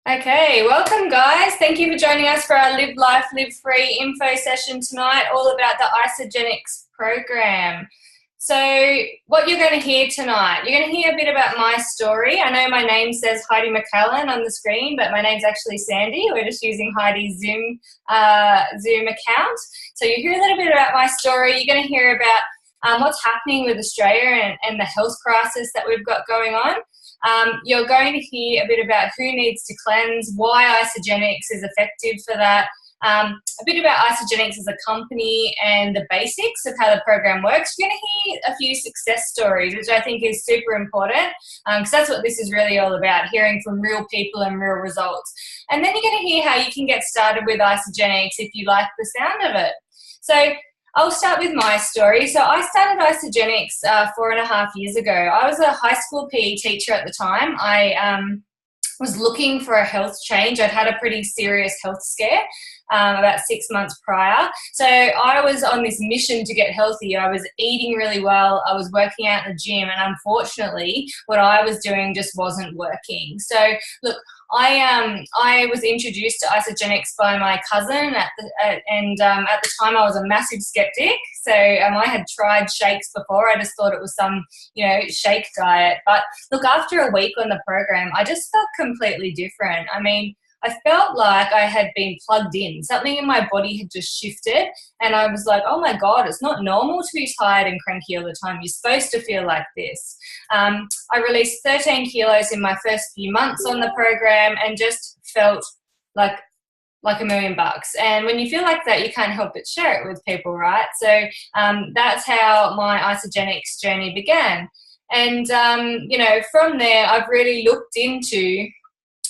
Okay, welcome guys. Thank you for joining us for our Live Life, Live Free info session tonight, all about the Isagenix program. So what you're going to hear tonight, you're going to hear a bit about my story. I know my name says Heidi McCallan on the screen, but my name's actually Sandy. We're just using Heidi's Zoom account. So you hear a little bit about my story. You're going to hear about what's happening with Australia and the health crisis that we've got going on. You're going to hear a bit about who needs to cleanse, why Isagenix is effective for that, a bit about Isagenix as a company and the basics of how the program works. You're going to hear a few success stories, which I think is super important because that's what this is really all about, hearing from real people and real results. And then you're going to hear how you can get started with Isagenix if you like the sound of it. So I'll start with my story. So I started Isagenix 4.5 years ago. I was a high school PE teacher at the time. I was looking for a health change. I'd had a pretty serious health scare about 6 months prior. So I was on this mission to get healthy. I was eating really well. I was working out in the gym, and unfortunately, what I was doing just wasn't working. So look, I was introduced to Isagenix by my cousin, at the time I was a massive skeptic. So I had tried shakes before. I just thought it was some, shake diet. But look, after a week on the program, I just felt completely different. I mean, I felt like I had been plugged in. Something in my body had just shifted, and I was like, oh my God, it's not normal to be tired and cranky all the time. You're supposed to feel like this. I released 13 kilos in my first few months on the program and just felt like $1 million. And when you feel like that, you can't help but share it with people, right? So that's how my Isagenix journey began. And, from there, I've really looked into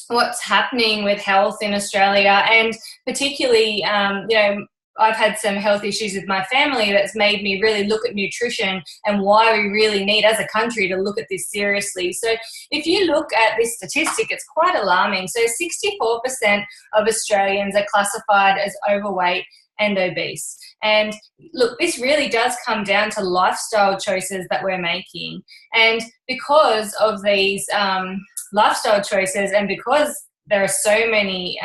what's happening with health in Australia, and particularly, I've had some health issues with my family that's made me really look at nutrition and why we really need, as a country, to look at this seriously. So if you look at this statistic, it's quite alarming. So 64% of Australians are classified as overweight and obese. And look, this really does come down to lifestyle choices that we're making. And because of these lifestyle choices, and because there are so many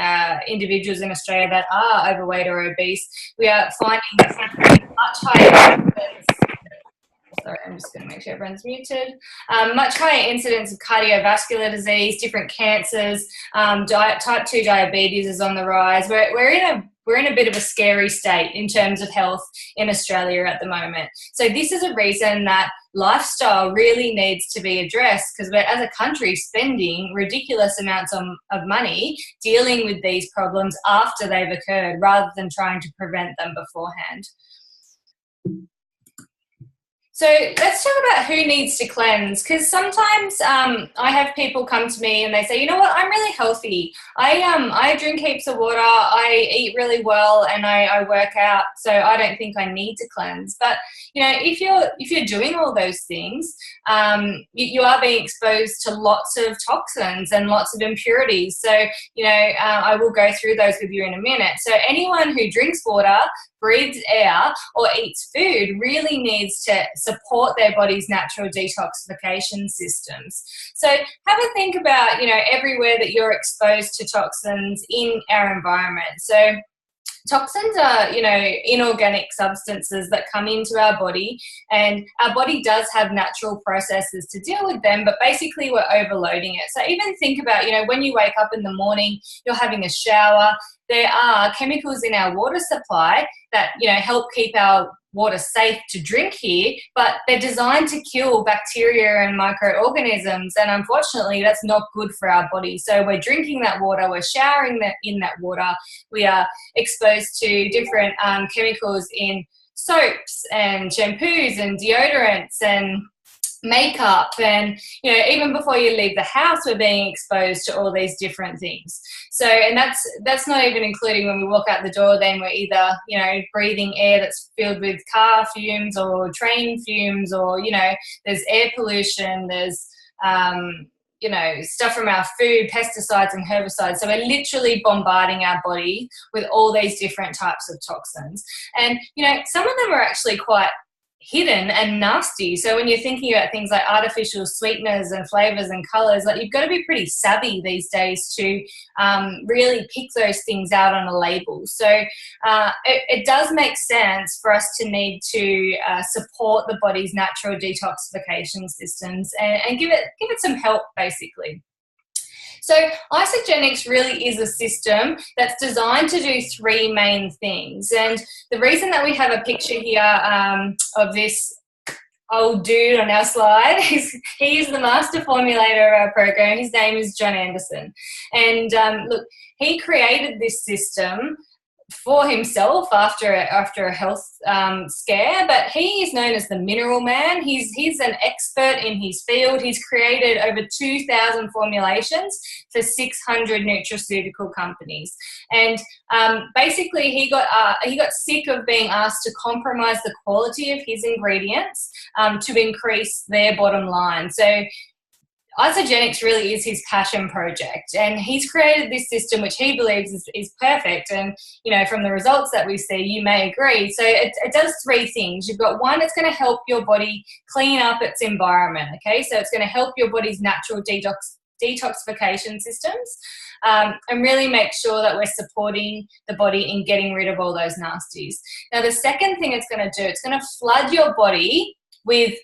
individuals in Australia that are overweight or obese, we are finding much higher incidence. Sorry, I'm just going to make sure everyone's muted. Much higher incidence of cardiovascular disease, different cancers, type 2 diabetes is on the rise. We're in a bit of a scary state in terms of health in Australia at the moment. So this is a reason that lifestyle really needs to be addressed, because we're, as a country, spending ridiculous amounts of money dealing with these problems after they've occurred rather than trying to prevent them beforehand. So let's talk about who needs to cleanse, because sometimes I have people come to me and they say, you know what, I'm really healthy. I drink heaps of water, I eat really well, and I work out, so I don't think I need to cleanse. But if you're doing all those things, you are being exposed to lots of toxins and lots of impurities. So I will go through those with you in a minute. So anyone who drinks water, breathes air, or eats food really needs to support their body's natural detoxification systems. So have a think about, everywhere that you're exposed to toxins in our environment. So toxins are, inorganic substances that come into our body, and our body does have natural processes to deal with them, but basically we're overloading it. So even think about, when you wake up in the morning, you're having a shower, there are chemicals in our water supply that, help keep our water safe to drink here, but they're designed to kill bacteria and microorganisms, and unfortunately that's not good for our body. So we're drinking that water, we're showering in that water, we are exposed to different chemicals in soaps and shampoos and deodorants and makeup, and even before you leave the house, we're being exposed to all these different things. So, and that's not even including when we walk out the door, then we're either breathing air that's filled with car fumes or train fumes, or there's air pollution, there's stuff from our food, pesticides and herbicides. So we're literally bombarding our body with all these different types of toxins. And some of them are actually quite hidden and nasty. So when you're thinking about things like artificial sweeteners and flavors and colors, like, you've got to be pretty savvy these days to really pick those things out on a label. So it does make sense for us to need to support the body's natural detoxification systems and give it some help, basically. So Isagenix really is a system that's designed to do three main things. And the reason that we have a picture here of this old dude on our slide is he's the master formulator of our program. His name is John Anderson. And look, he created this system for himself after a health scare, but he is known as the mineral man. He's an expert in his field. He's created over 2,000 formulations for 600 nutraceutical companies, and basically he got sick of being asked to compromise the quality of his ingredients to increase their bottom line. So Isagenix really is his passion project, and he's created this system which he believes is perfect. And, you know, from the results that we see, you may agree. So it does three things. You've got one, it's going to help your body clean up its environment, okay? So it's going to help your body's natural detoxification systems and really make sure that we're supporting the body in getting rid of all those nasties. Now, the second thing it's going to do, it's going to flood your body with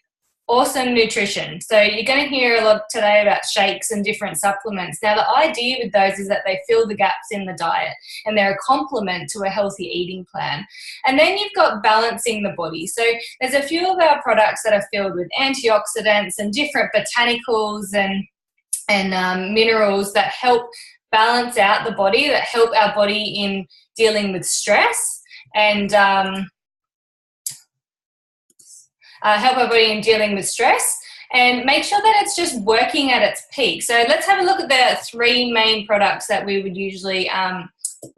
awesome nutrition. So you're going to hear a lot today about shakes and different supplements. Now, the idea with those is that they fill the gaps in the diet and they're a complement to a healthy eating plan. And then you've got balancing the body. So there's a few of our products that are filled with antioxidants and different botanicals and minerals that help balance out the body, that help our body in dealing with stress and help our body in dealing with stress and make sure that it's just working at its peak. So let's have a look at the three main products that we would usually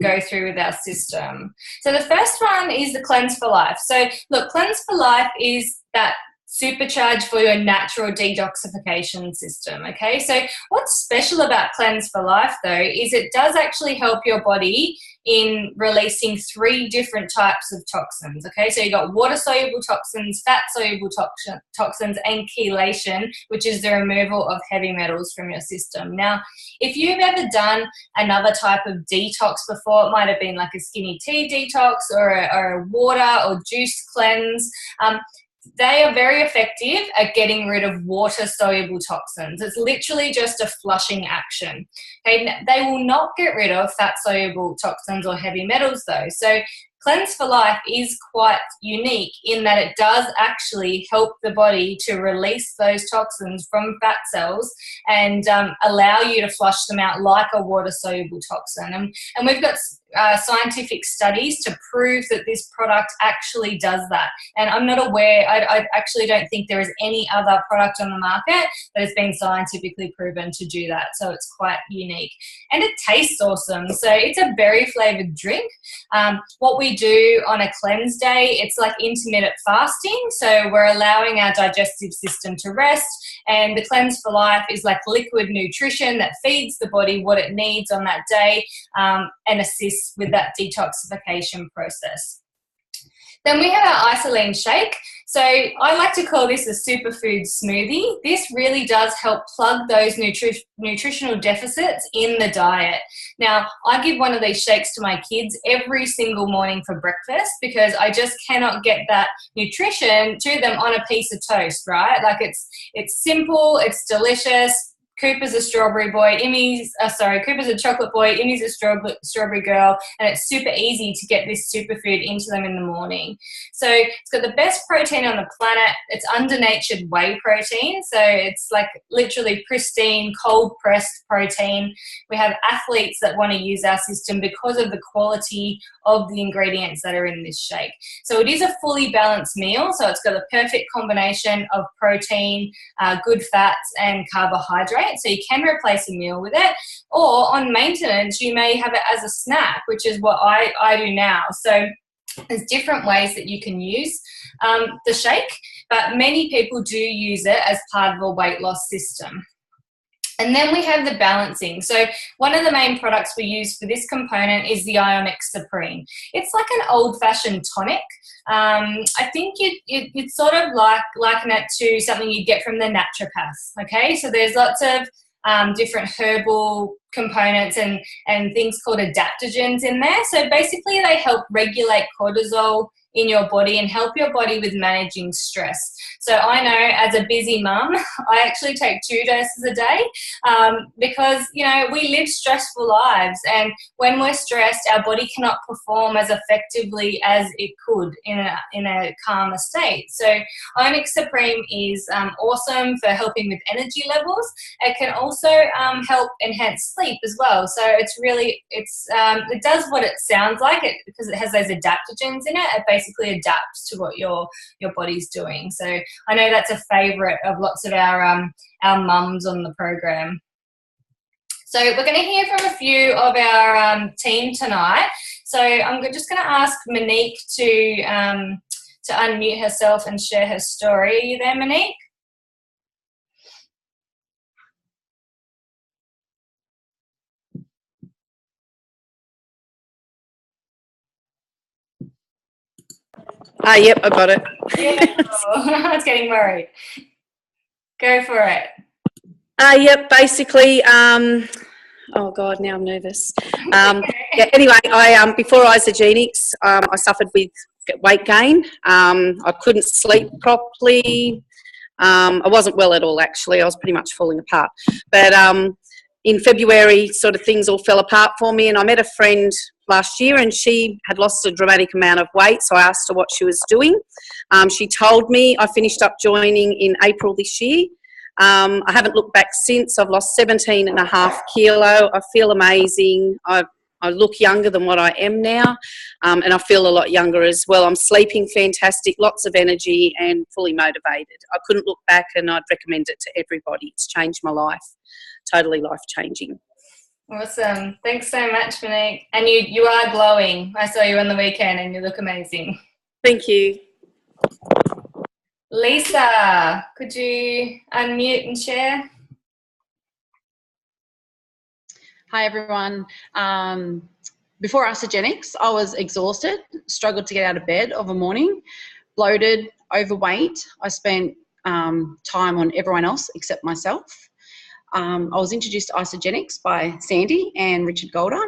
go through with our system. So the first one is the Cleanse for Life. So look, Cleanse for Life is that supercharge for your natural detoxification system, okay? So what's special about Cleanse for Life, though, is it does actually help your body in releasing three different types of toxins, okay? So you've got water-soluble toxins, fat-soluble toxins, and chelation, which is the removal of heavy metals from your system. Now, if you've ever done another type of detox before, it might have been like a skinny tea detox or a water or juice cleanse, they are very effective at getting rid of water-soluble toxins. It's literally just a flushing action. Okay? They will not get rid of fat-soluble toxins or heavy metals, though. So Cleanse for Life is quite unique in that it does actually help the body to release those toxins from fat cells and allow you to flush them out like a water-soluble toxin. And we've got scientific studies to prove that this product actually does that. And I'm not aware, I actually don't think there is any other product on the market that has been scientifically proven to do that. So it's quite unique. And it tastes awesome. So it's a berry flavored drink. What we do on a cleanse day, it's like intermittent fasting. So we're allowing our digestive system to rest. And the Cleanse for Life is like liquid nutrition that feeds the body what it needs on that day and assists with that detoxification process. Then we have our Isagenix shake. So I like to call this a superfood smoothie. This really does help plug those nutritional deficits in the diet. Now, I give one of these shakes to my kids every single morning for breakfast because I just cannot get that nutrition to them on a piece of toast, right? Like it's simple, it's delicious. Cooper's a strawberry boy, Cooper's a chocolate boy, Emmy's a strawberry girl, and it's super easy to get this superfood into them in the morning. So it's got the best protein on the planet. It's under-natured whey protein, so it's like literally pristine, cold-pressed protein. We have athletes that want to use our system because of the quality of the ingredients that are in this shake. So it is a fully balanced meal, so it's got the perfect combination of protein, good fats, and carbohydrates. So you can replace a meal with it, or on maintenance you may have it as a snack, which is what I do now. So there's different ways that you can use the shake, but many people do use it as part of a weight loss system. And then we have the balancing. So one of the main products we use for this component is the Ionic Supreme. It's like an old-fashioned tonic. I think you'd sort of liken it to something you get from the naturopaths, okay? So there's lots of different herbal components and things called adaptogens in there. So basically they help regulate cortisol in your body and help your body with managing stress. So I know as a busy mum, I actually take 2 doses a day because, you know, we live stressful lives, and when we're stressed, our body cannot perform as effectively as it could in a calmer state. So Ionic Supreme is awesome for helping with energy levels. It can also help enhance sleep as well. So it's really, it does what it sounds like, it because it has those adaptogens in it. It basically adapts to what your body's doing. So I know that's a favourite of lots of our mums on the program. So we're going to hear from a few of our team tonight. So I'm just going to ask Monique to unmute herself and share her story. Are you there, Monique? Yep, I got it. Yeah, I was getting worried. Go for it. Yep, basically, oh God, now I'm nervous. Yeah, anyway, I before Isagenix, I suffered with weight gain. I couldn't sleep properly. I wasn't well at all, actually. I was pretty much falling apart. But in February, sort of things all fell apart for me, and I met a friend last year, and she had lost a dramatic amount of weight, so I asked her what she was doing. She told me. I finished up joining in April this year. I haven't looked back since. I've lost 17.5 kilo. I feel amazing. I look younger than what I am now, and I feel a lot younger as well. I'm sleeping fantastic, lots of energy, and fully motivated. I couldn't look back, and I'd recommend it to everybody. It's changed my life, totally life-changing. Awesome. Thanks so much, Monique. And you are glowing. I saw you on the weekend and you look amazing. Thank you. Lisa, could you unmute and share? Hi, everyone. Before Isagenix, I was exhausted, struggled to get out of bed of a morning, bloated, overweight. I spent time on everyone else except myself. I was introduced to Isagenix by Sandy and Richard Golder.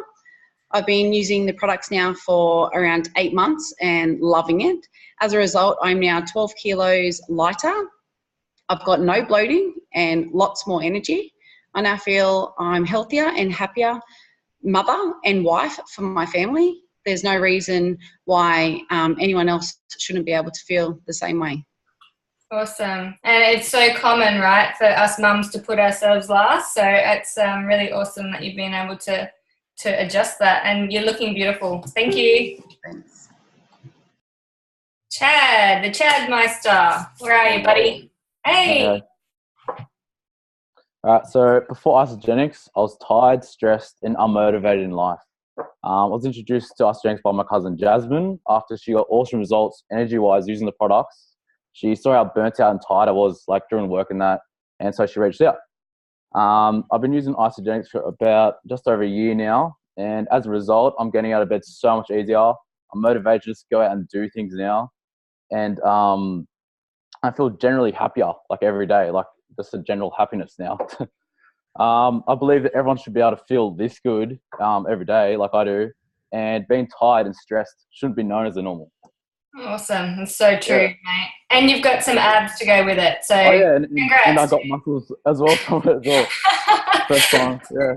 I've been using the products now for around 8 months and loving it. As a result, I'm now 12 kilos lighter. I've got no bloating and lots more energy. I now feel I'm healthier and happier mother and wife for my family. There's no reason why anyone else shouldn't be able to feel the same way. Awesome. And it's so common, right, for us mums to put ourselves last. So it's really awesome that you've been able to adjust that. And you're looking beautiful. Thank you. Thanks. Chad, the Chad Meister. Where are you, buddy? Hey. Alright, so before Isagenix, I was tired, stressed, and unmotivated in life. I was introduced to Isagenix by my cousin Jasmine after she got awesome results energy-wise using the products. She saw how burnt out and tired I was like during work and that, and so she reached out. I've been using Isagenix for about just over a year now, and as a result, I'm getting out of bed so much easier. I'm motivated to just go out and do things now, and I feel generally happier like every day, like just a general happiness now. I believe that everyone should be able to feel this good every day like I do, and being tired and stressed shouldn't be known as a normal. Awesome. That's so true, mate. And you've got some abs to go with it. So congrats. And I got muscles as well from it as well. First time, yeah.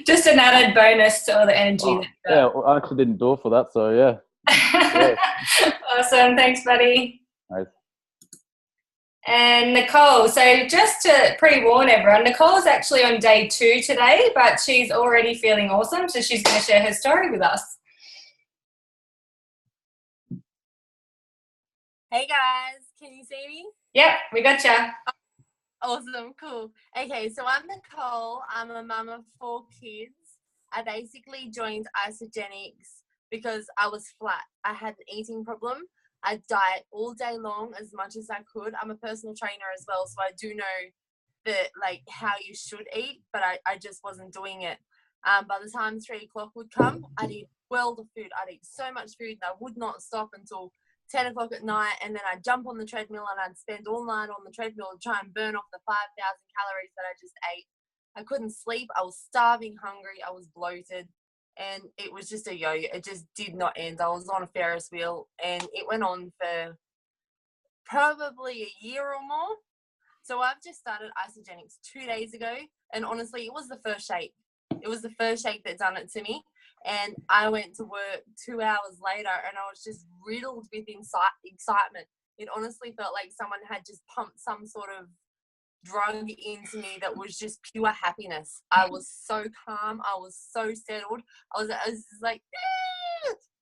Just an added bonus to all the energy. Well, I actually didn't do it for that, so yeah. Awesome. Thanks, buddy. Nice. And Nicole, so just to pre-warn everyone, Nicole's actually on day 2 today, but she's already feeling awesome, so she's going to share her story with us. Hey guys, can you see me? Yep, we got you. Awesome, cool. Okay, so I'm Nicole. I'm a mum of 4 kids. I basically joined Isagenix because I was flat. I had an eating problem. I diet all day long as much as I could. I'm a personal trainer as well, so I do know like how you should eat, but I just wasn't doing it. By the time 3 o'clock would come, I'd eat world of food. I'd eat so much food, and I would not stop until 10 o'clock at night, and then I'd jump on the treadmill and I'd spend all night on the treadmill and try and burn off the 5,000 calories that I just ate. I couldn't sleep. I was starving, hungry. I was bloated, and it was just a yo-yo. It just did not end. I was on a Ferris wheel, and it went on for probably a year or more. So I've just started Isagenix 2 days ago, and honestly, it was the first shake. It was the first shake that done it to me. And I went to work 2 hours later, and I was just riddled with excitement. It honestly felt like someone had just pumped some sort of drug into me that was just pure happiness. I was so calm. I was so settled. I was just like,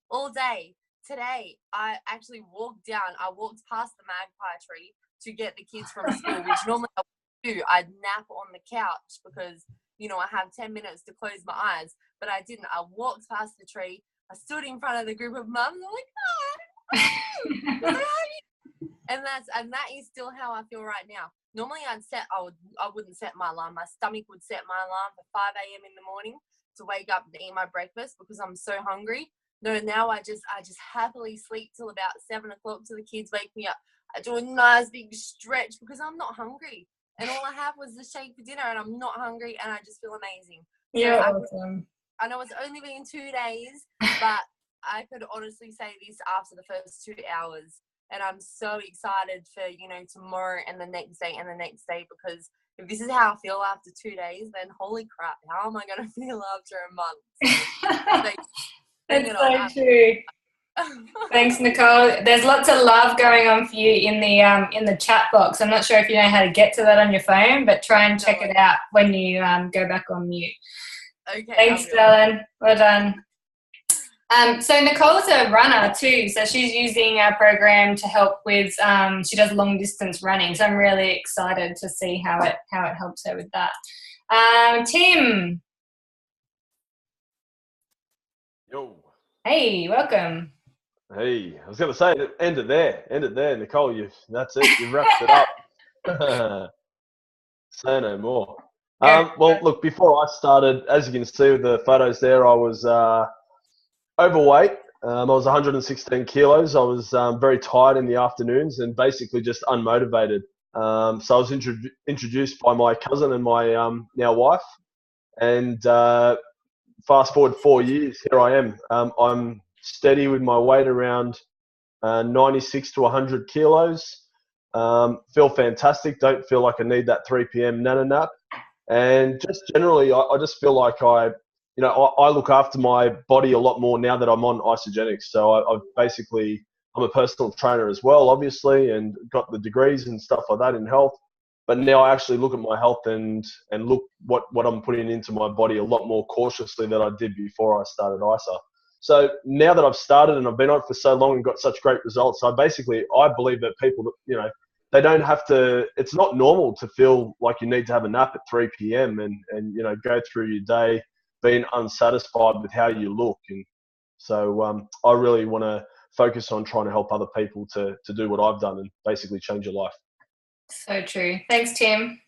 all day. Today, I actually walked past the magpie tree to get the kids from school, which normally I would do. I'd nap on the couch because, you know, I have 10 minutes to close my eyes, but I didn't. I walked past the tree. I stood in front of the group of mums. I'm like, oh, and that is still how I feel right now. Normally I wouldn't set my alarm. My stomach would set my alarm for 5 a.m. in the morning to wake up and eat my breakfast because I'm so hungry. No, now I just happily sleep till about 7 o'clock till the kids wake me up. I do a nice big stretch because I'm not hungry. And all I have was the shake for dinner, and I'm not hungry, and I just feel amazing. Yeah, awesome. I know it's only been 2 days, but I could honestly say this after the first 2 hours. And I'm so excited for, you know, tomorrow and the next day and the next day, because if this is how I feel after 2 days, then holy crap, how am I going to feel after a month? That's so true. Thanks, Nicole. There's lots of love going on for you in the chat box. I'm not sure if you know how to get to that on your phone, but try and check it out when you go back on mute. Okay. Thanks, Ellen. Well done. So Nicole's a runner too, so she's using our program to help with. She does long distance running, so I'm really excited to see how it helps her with that. Tim. Yo. Hey, welcome. Hey, I was going to say, end it there, Nicole. That's it. You wrapped it up. Say no more. Well, look, before I started, as you can see with the photos there, I was overweight. I was 116 kilos. I was very tired in the afternoons and basically just unmotivated. So I was introduced by my cousin and my now wife. And fast forward 4 years, here I am. I'm steady with my weight around 96 to 100 kilos. Feel fantastic. Don't feel like I need that 3 p.m. nana nap. And just generally, I just feel like I look after my body a lot more now that I'm on Isagenix. So I'm a personal trainer as well, obviously, and got the degrees and stuff like that in health. But now I actually look at my health and look what I'm putting into my body a lot more cautiously than I did before I started ISA. So now that I've started and I've been on it for so long and got such great results, I believe that people, you know, they don't have to, it's not normal to feel like you need to have a nap at 3 p.m. and you know, go through your day being unsatisfied with how you look. And so I really want to focus on trying to help other people to do what I've done and basically change your life. So true. Thanks, Tim.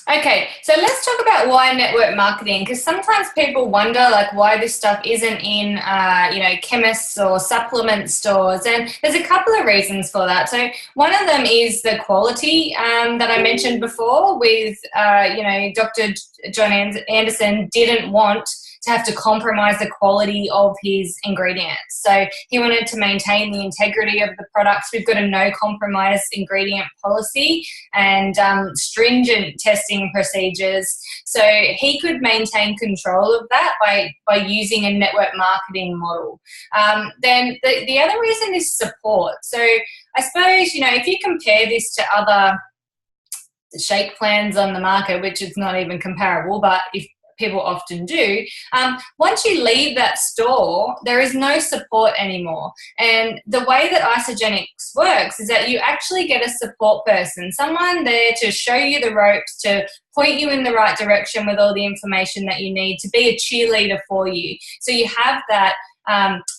Okay, so let's talk about why network marketing, because sometimes people wonder like why this stuff isn't in chemists or supplement stores, and there's a couple of reasons for that. So one of them is the quality that I mentioned before with Dr. John Anderson didn't want to have to compromise the quality of his ingredients. So he wanted to maintain the integrity of the products. We've got a no compromise ingredient policy and stringent testing procedures. So he could maintain control of that by using a network marketing model. Then the other reason is support. So I suppose, if you compare this to other shake plans on the market, which is not even comparable, but if people often do, once you leave that store, there is no support anymore. And the way that Isagenix works is that you actually get a support person, someone there to show you the ropes, to point you in the right direction with all the information that you need, to be a cheerleader for you. So you have that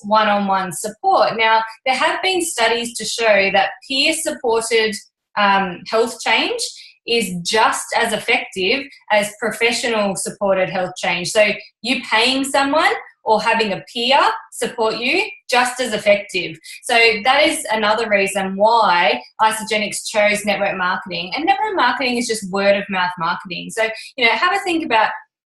one-on-one support. Now, there have been studies to show that peer-supported health change is just as effective as professional supported health change. So you paying someone or having a peer support you, just as effective. So that is another reason why Isagenix chose network marketing. And network marketing is just word of mouth marketing. So, have a think about,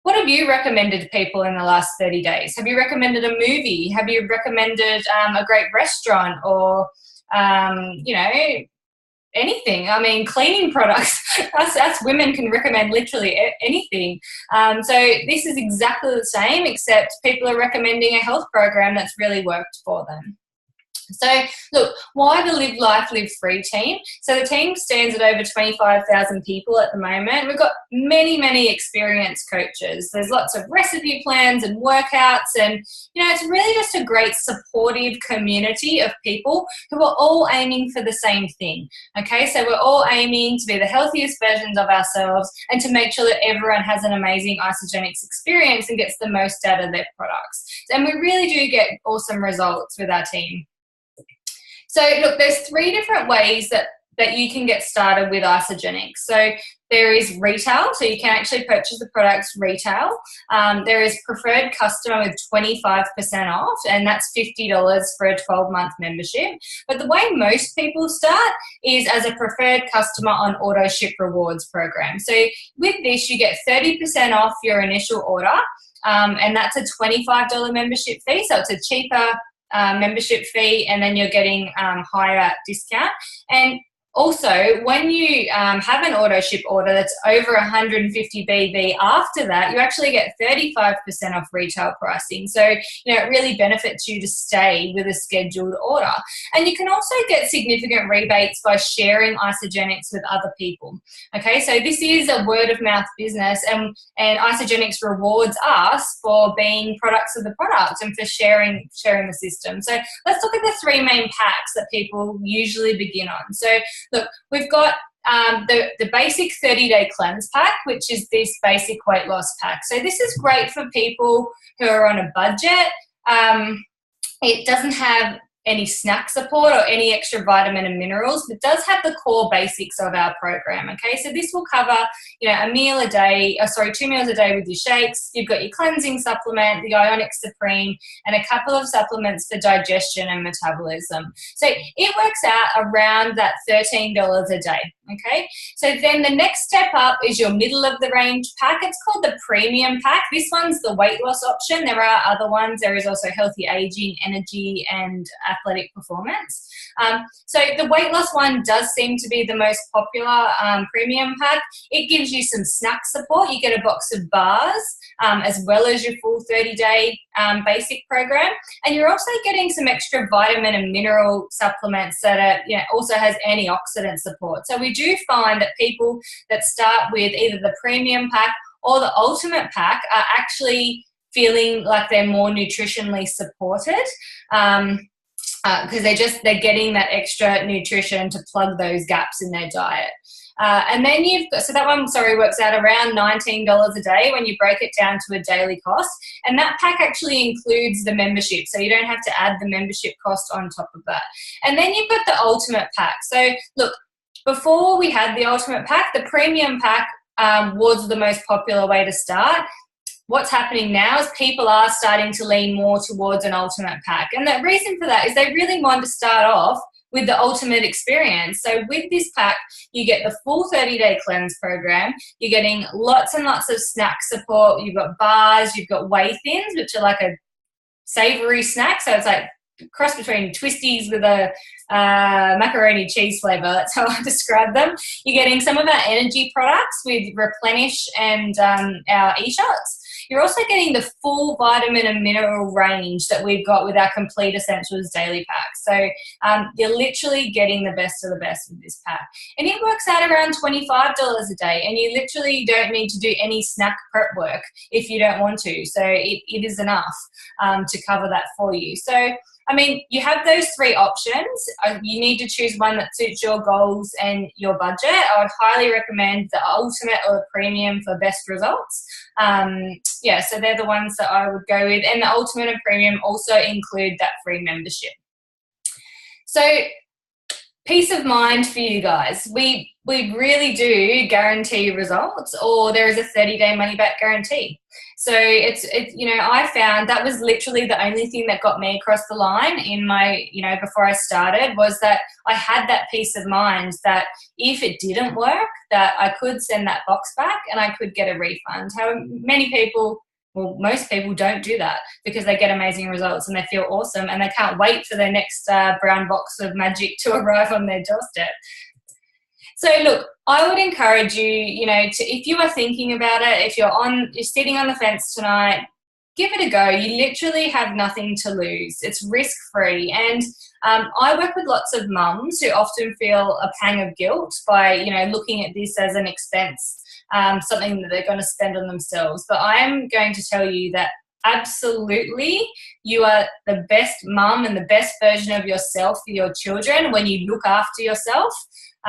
what have you recommended to people in the last 30 days? Have you recommended a movie? Have you recommended a great restaurant or, anything? I mean, cleaning products. us women can recommend literally anything. So this is exactly the same, except people are recommending a health program that's really worked for them. So, look, why the Live Life, Live Free team? So the team stands at over 25,000 people at the moment. We've got many, many experienced coaches. There's lots of recipe plans and workouts, and, it's really just a great supportive community of people who are all aiming for the same thing, okay? So we're all aiming to be the healthiest versions of ourselves and to make sure that everyone has an amazing Isagenix experience and gets the most out of their products. And we really do get awesome results with our team. So look, there's 3 different ways that you can get started with Isagenix. So there is retail, so you can actually purchase the products retail. There is preferred customer with 25% off, and that's $50 for a 12-month membership. But the way most people start is as a preferred customer on auto ship rewards program. So with this, you get 30% off your initial order, and that's a $25 membership fee. So it's a cheaper membership fee, and then you're getting higher discount. And also, when you have an auto ship order that's over 150 BB after that, you actually get 35% off retail pricing. So, it really benefits you to stay with a scheduled order. And you can also get significant rebates by sharing Isagenix with other people. Okay, so this is a word of mouth business, and Isagenix rewards us for being products of the product and for sharing the system. So let's look at the 3 main packs that people usually begin on. So look, we've got the basic 30-day cleanse pack, which is this basic weight loss pack. So this is great for people who are on a budget. It doesn't have any snack support or any extra vitamin and minerals, but does have the core basics of our program, okay? So this will cover, a meal a day, 2 meals a day with your shakes. You've got your cleansing supplement, the Ionic Supreme, and a couple of supplements for digestion and metabolism. So it works out around that $13 a day, okay? So then the next step up is your middle of the range pack. It's called the premium pack. This one's the weight loss option. There are other ones. There is also healthy aging, energy, and athletic performance. So the weight loss one does seem to be the most popular premium pack. It gives you some snack support. You get a box of bars as well as your full 30-day basic program. And you're also getting some extra vitamin and mineral supplements that are, also has antioxidant support. So we do find that people that start with either the premium pack or the ultimate pack are actually feeling like they're more nutritionally supported. Because they're getting that extra nutrition to plug those gaps in their diet. And then that one works out around $19 a day when you break it down to a daily cost. And that pack actually includes the membership, so you don't have to add the membership cost on top of that. And then you've got the ultimate pack. So look, before we had the ultimate pack, the premium pack was the most popular way to start. What's happening now is people are starting to lean more towards an ultimate pack. And the reason for that is they really want to start off with the ultimate experience. So with this pack, you get the full 30-day cleanse program. You're getting lots and lots of snack support. You've got bars, you've got whey thins, which are like a savory snack. So it's like a cross between Twisties with a macaroni cheese flavor. That's how I describe them. You're getting some of our energy products with Replenish and our e-shots. You're also getting the full vitamin and mineral range that we've got with our Complete Essentials daily pack. So you're literally getting the best of the best with this pack. And it works out around $25 a day, and you literally don't need to do any snack prep work if you don't want to. So it is enough to cover that for you. So I mean, you have those 3 options. You need to choose one that suits your goals and your budget. I would highly recommend the ultimate or the premium for best results. So they're the ones that I would go with. And the ultimate and premium also include that free membership. So peace of mind for you guys. We really do guarantee results, or there is a 30-day money-back guarantee. So it's I found that was literally the only thing that got me across the line in my, before I started, was that I had that peace of mind that if it didn't work, that I could send that box back and I could get a refund. How many people, well, most people don't do that because they get amazing results and they feel awesome and they can't wait for their next brown box of magic to arrive on their doorstep. So look, I would encourage you, if you are thinking about it, if you're sitting on the fence tonight, give it a go. You literally have nothing to lose. It's risk-free. And I work with lots of mums who often feel a pang of guilt by, looking at this as an expense, something that they're going to spend on themselves. But I am going to tell you that absolutely you are the best mum and the best version of yourself for your children when you look after yourself.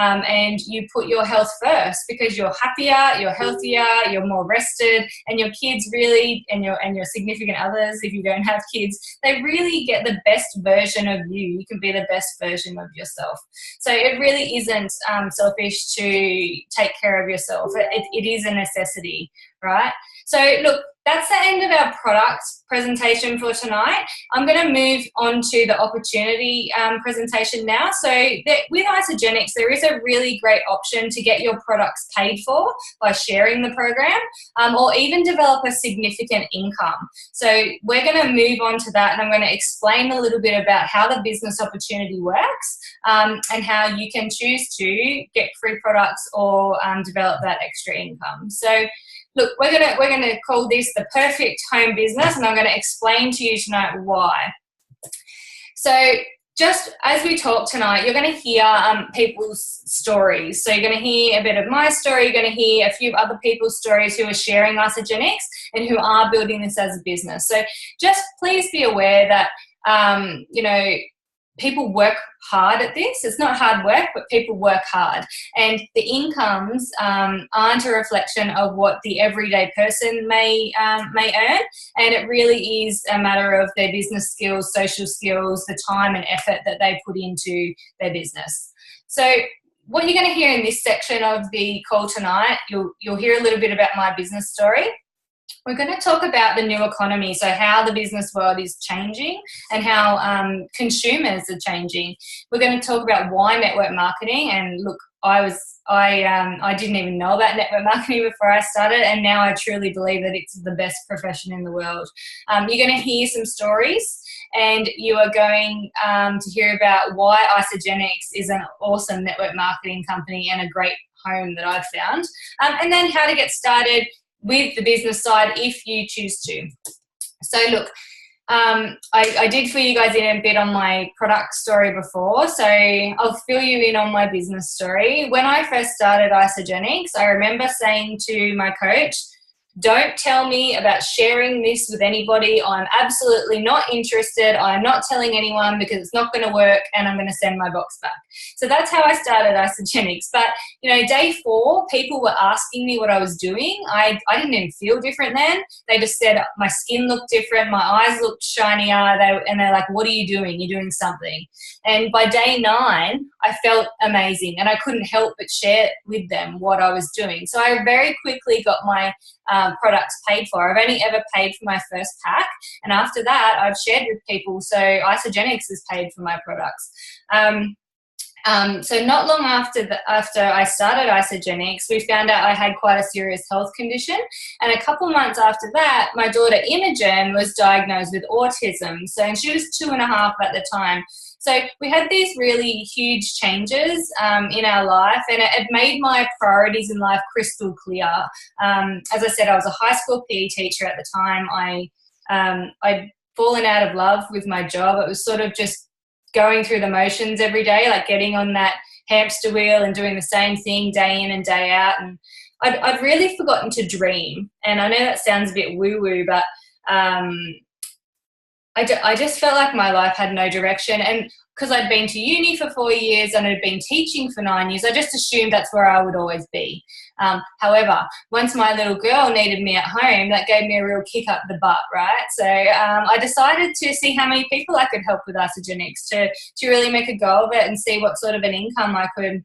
And you put your health first, because you're happier, you're healthier, you're more rested, and your kids really, and your significant others, if you don't have kids, they really get the best version of you. You can be the best version of yourself. So it really isn't selfish to take care of yourself. It is a necessity, right? So look, that's the end of our product presentation for tonight. I'm going to move on to the opportunity presentation now. So with Isagenix, there is a really great option to get your products paid for by sharing the program, or even develop a significant income. So we're going to move on to that, and I'm going to explain a little bit about how the business opportunity works, and how you can choose to get free products or develop that extra income. So look, we're gonna call this the perfect home business, and I'm going to explain to you tonight why. So just as we talk tonight, you're going to hear people's stories. So you're going to hear a bit of my story. You're going to hear a few other people's stories who are sharing Isagenix and who are building this as a business. So just please be aware that people work hard at this. It's not hard work, but people work hard. And the incomes aren't a reflection of what the everyday person may earn. And it really is a matter of their business skills, social skills, the time and effort that they put into their business. So what you're going to hear in this section of the call tonight, you'll hear a little bit about my business story. We're going to talk about the new economy, so how the business world is changing and how consumers are changing. We're going to talk about why network marketing, and look, I didn't even know about network marketing before I started, and now I truly believe that it's the best profession in the world. You're going to hear some stories, and you are going to hear about why Isagenix is an awesome network marketing company and a great home that I've found, and then how to get started with the business side if you choose to. So look, I did fill you guys in a bit on my product story before, so I'll fill you in on my business story. When I first started Isagenix, I remember saying to my coach, don't tell me about sharing this with anybody. I'm absolutely not interested. I'm not telling anyone because it's not going to work, and I'm going to send my box back. So that's how I started Isagenix. But, day 4, people were asking me what I was doing. I didn't even feel different then. They just said my skin looked different, my eyes looked shinier, and they're like, what are you doing? You're doing something. And by day 9, I felt amazing, and I couldn't help but share with them what I was doing. So I very quickly got my products paid for. I've only ever paid for my first pack, and after that I've shared with people. So Isagenix has paid for my products. So not long after I started Isagenix, we found out I had quite a serious health condition, and a couple months after that, my daughter Imogen was diagnosed with autism. And she was 2.5 at the time. So we had these really huge changes in our life, and it made my priorities in life crystal clear. As I said, I was a high school PE teacher at the time. I'd fallen out of love with my job. It was sort of just going through the motions every day, like getting on that hamster wheel and doing the same thing day in and day out. And I'd really forgotten to dream. And I know that sounds a bit woo-woo, but I just felt like my life had no direction. And because I'd been to uni for 4 years and I'd been teaching for 9 years, I just assumed that's where I would always be. However, once my little girl needed me at home, that gave me a real kick up the butt, right? So I decided to see how many people I could help with Isagenix, to really make a go of it and see what sort of an income I could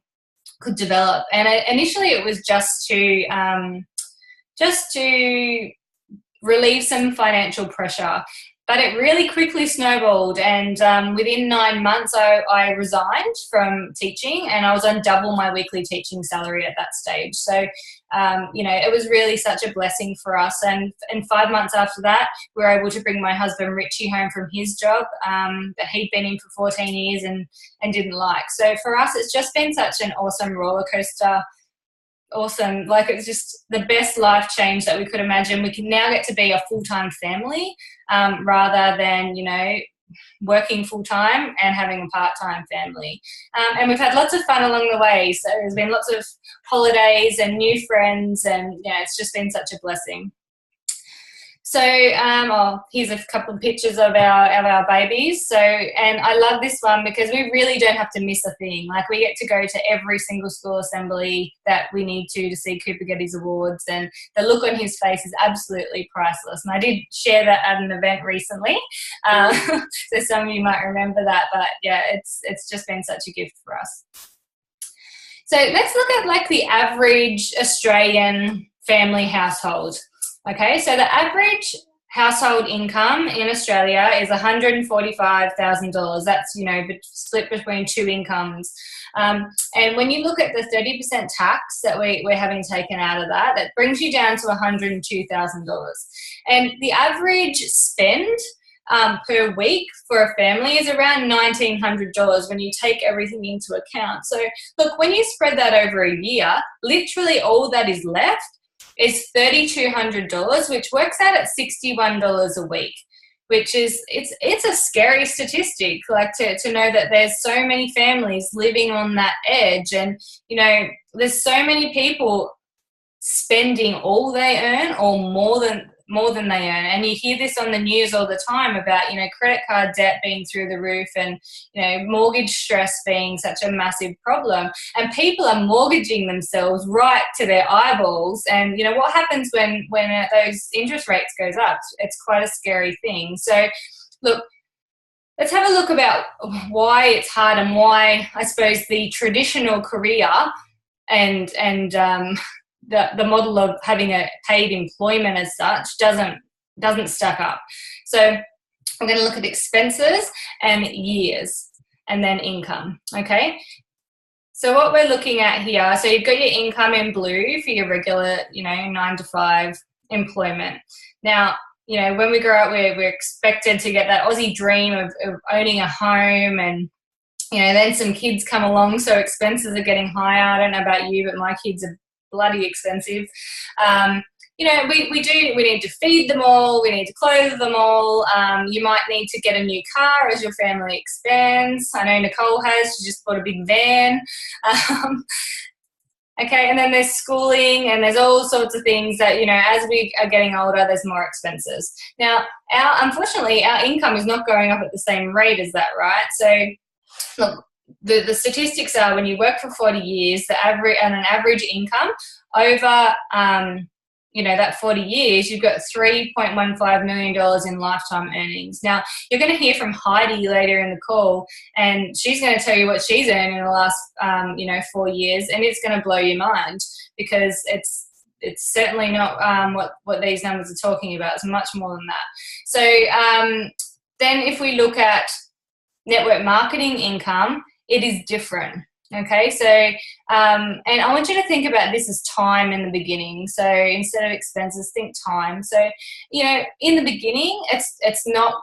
develop. And initially it was just to relieve some financial pressure. But it really quickly snowballed, and within 9 months I resigned from teaching, and I was on double my weekly teaching salary at that stage. So, it was really such a blessing for us. And 5 months after that, we were able to bring my husband Richie home from his job that he'd been in for 14 years and didn't like. So for us, it's just been such an awesome roller coaster. Awesome. Like, it's just the best life change that we could imagine. We can now get to be a full-time family rather than, working full-time and having a part-time family. And we've had lots of fun along the way. So there's been lots of holidays and new friends, and it's just been such a blessing. So here's a couple of pictures of our babies. So, and I love this one because we really don't have to miss a thing. Like, we get to go to every single school assembly that we need to see Cooper get his awards, and the look on his face is absolutely priceless. And I did share that at an event recently, so some of you might remember that. But yeah, it's just been such a gift for us. So let's look at like the average Australian family household. Okay, so the average household income in Australia is $145,000. That's, split between two incomes. And when you look at the 30% tax that we're having taken out of that, that brings you down to $102,000. And the average spend per week for a family is around $1,900 when you take everything into account. So look, when you spread that over a year, literally all that is left is $3,200, which works out at $61 a week, which is, it's a scary statistic, like to know that there's so many families living on that edge, and there's so many people spending all they earn or more than they earn. And you hear this on the news all the time about credit card debt being through the roof, and mortgage stress being such a massive problem, and people are mortgaging themselves right to their eyeballs. And what happens when those interest rates goes up? It's quite a scary thing. So look, let's have a look about why it's hard, and why I suppose the traditional career and the model of having a paid employment as such doesn't stack up. So we're going to look at expenses and years, and then income. Okay, so what we're looking at here, so you've got your income in blue for your regular 9 to 5 employment. Now, when we grow up, we're expected to get that Aussie dream of owning a home, and then some kids come along, so expenses are getting higher. I don't know about you, but my kids are bloody expensive. We need to feed them all, we need to clothe them all. You might need to get a new car as your family expands. I know Nicole she just bought a big van. Okay, and then there's schooling, and there's all sorts of things that, as we are getting older, there's more expenses. Now, unfortunately, our income is not going up at the same rate as that, right? So, look, the statistics are, when you work for 40 years, an average income over that 40 years, you've got $3.15 million in lifetime earnings. Now, you're going to hear from Heidi later in the call, and she's going to tell you what she's earned in the last 4 years, and it's going to blow your mind, because it's certainly not what these numbers are talking about. It's much more than that. So then if we look at network marketing income, it is different. Okay, so and I want you to think about this as time in the beginning. So instead of expenses, think time. So in the beginning, it's not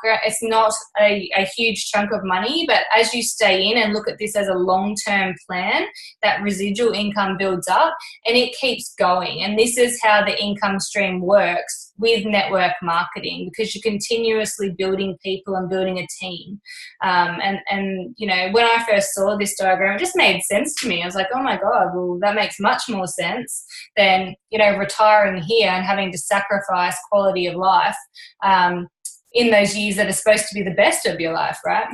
a huge chunk of money, but as you stay in and look at this as a long-term plan, that residual income builds up and it keeps going. And this is how the income stream works with network marketing, because you're continuously building people and building a team. And when I first saw this diagram, it just made sense to me. I was like, oh my God, well, that makes much more sense than, retiring here and having to sacrifice quality of life in those years that are supposed to be the best of your life, right?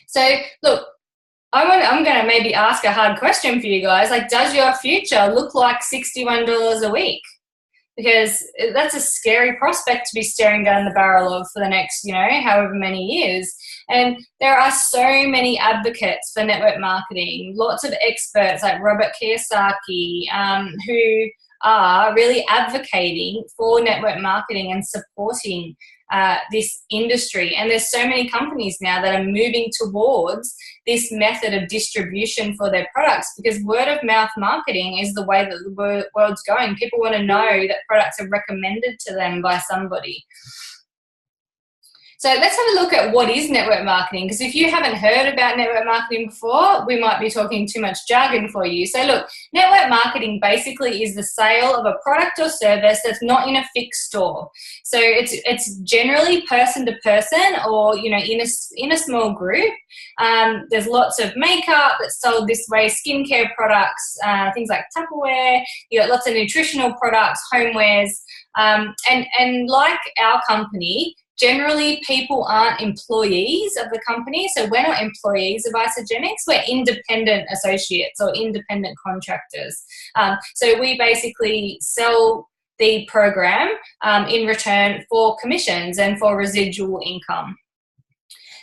So look, I'm going to maybe ask a hard question for you guys. Like, does your future look like $61 a week? Because that's a scary prospect to be staring down the barrel of for the next, however many years. And there are so many advocates for network marketing, lots of experts like Robert Kiyosaki, who are really advocating for network marketing and supporting this industry. And there's so many companies now that are moving towards this method of distribution for their products, because word of mouth marketing is the way that the world's going. People want to know that products are recommended to them by somebody. So let's have a look at what is network marketing, because if you haven't heard about network marketing before, we might be talking too much jargon for you. So look, network marketing basically is the sale of a product or service that's not in a fixed store. So it's generally person to person, or in a small group. There's lots of makeup that's sold this way, skincare products, things like Tupperware. You got lots of nutritional products, homewares, and like our company. Generally, people aren't employees of the company, so we're not employees of Isagenix. We're independent associates or independent contractors. So we basically sell the program in return for commissions and for residual income.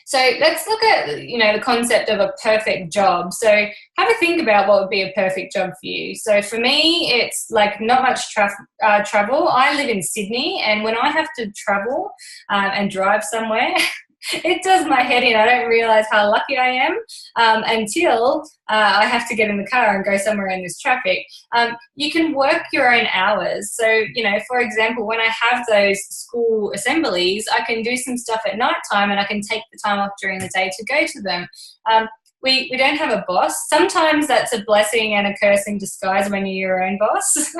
So let's look at, the concept of a perfect job. So have a think about what would be a perfect job for you. So for me, it's like not much travel. I live in Sydney, and when I have to travel and drive somewhere, it does my head in. I don't realise how lucky I am until I have to get in the car and go somewhere in this traffic. You can work your own hours. So, for example, when I have those school assemblies, I can do some stuff at night time, and I can take the time off during the day to go to them. We don't have a boss. Sometimes that's a blessing and a curse in disguise when you're your own boss.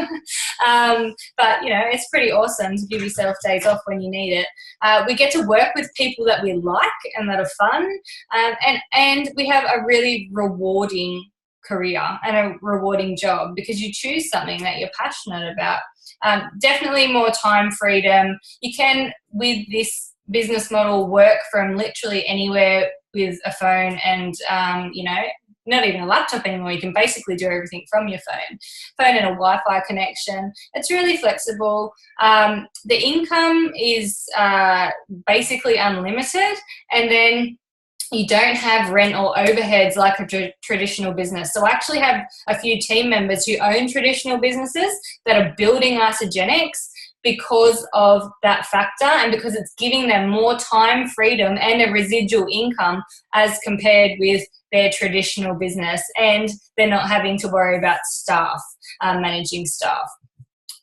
But, it's pretty awesome to give yourself days off when you need it. We get to work with people that we like and that are fun. And we have a really rewarding career and a rewarding job, because you choose something that you're passionate about. Definitely more time freedom. You can, with this business model, work from literally anywhere with a phone and, not even a laptop anymore. You can basically do everything from your phone and a Wi-Fi connection. It's really flexible. The income is basically unlimited, and then you don't have rent or overheads like a traditional business. So I actually have a few team members who own traditional businesses that are building Isagenix because of that factor, and because it's giving them more time freedom and a residual income as compared with their traditional business, and they're not having to worry about staff, managing staff,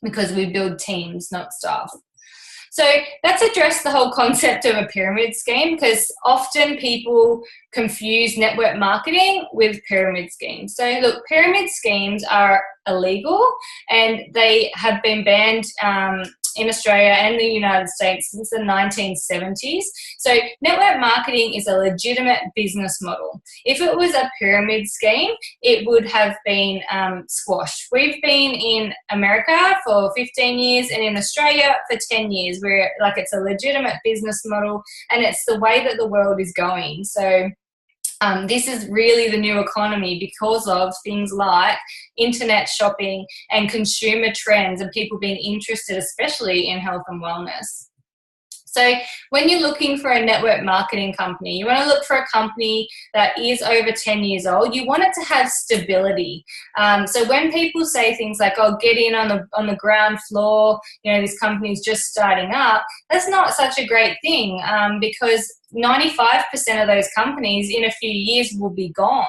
because we build teams, not staff. So let's address the whole concept of a pyramid scheme, because often people confuse network marketing with pyramid schemes. So look, pyramid schemes are illegal, and they have been banned in Australia and the United States since the 1970s. So network marketing is a legitimate business model. If it was a pyramid scheme, it would have been squashed. We've been in America for 15 years and in Australia for 10 years, where it's a legitimate business model, and it's the way that the world is going. So this is really the new economy because of things like internet shopping and consumer trends and people being interested, especially in health and wellness. So when you're looking for a network marketing company, you want to look for a company that is over 10 years old. You want it to have stability. So when people say things like, oh, get in on the ground floor, this company's just starting up, that's not such a great thing, because 95% of those companies in a few years will be gone,